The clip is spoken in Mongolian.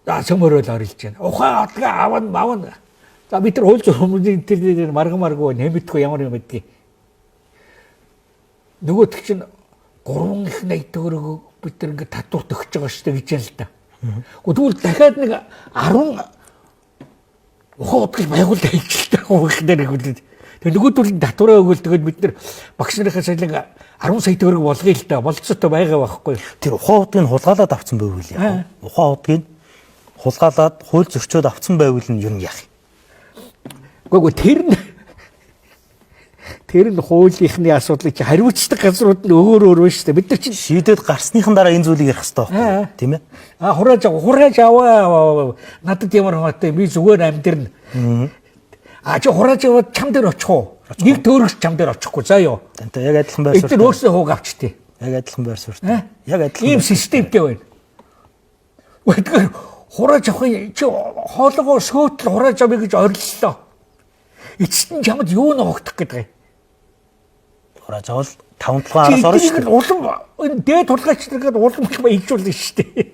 За цөмөрөөл орилж байна. Ухаан отгаа авна. За бид нар хууль зүйн тэр маргамаргүй нэмэгдэхгүй ямар юм гэдгийг. Нөгөөт чинь 3 их 80 төгрөг бид нар ингээд татварт өгч байгаа шүү дээ гэж яа л да. Тэгвэл дахиад нэг 10 ухаан утгыг байгуулалт хийчихлээ хуух дээр хэлээд. Тэгээ нөгөөдөл татвараа өгөөл тэгээд бид нар багш нарынхаа салин 10 сая төгрөг болгоё л да. Болцоотой байгаа байхгүй. Тэр ухаан утгыг хулгайлаад авсан байвал яах вэ? Ухаан утгыг хулгайлаад хууль зөрчөөд авсан байвал нь юу яах юм? Гэхдээ тэр нь хуулийнхны асуудлыг чи хариуцдаг газрууд нь өөр байна шүү дээ. Бид нар чинь шийдээд гарсныхан дараа энэ зүйлийг ярих хэрэгтэй байхгүй тийм ээ? Хурааж аваа. Надад ямар хамаатай би зүгээр амьдрна. Чи хурааж аваад чам дээр очих уу? Нэг төгрөгч чам дээр очихгүй заа юу? Тантай яг адилхан байр суурь. Бид өөрсдөө хууг авчтээ. Яг адилхан байр суурь. Яг адилхан. Ийм системтэй байна. Тэгэхээр хурааж авахын чи хоолойгоо сөөтл хурааж авъя гэж ориллоо. Эцэст нь чамд юу ногдох гэдэг юм? Хурааж авал 5-7 араас орно шүү дээ. Улам энэ дээд тулгайч наргээд улам их ижүүлнэ шүү дээ.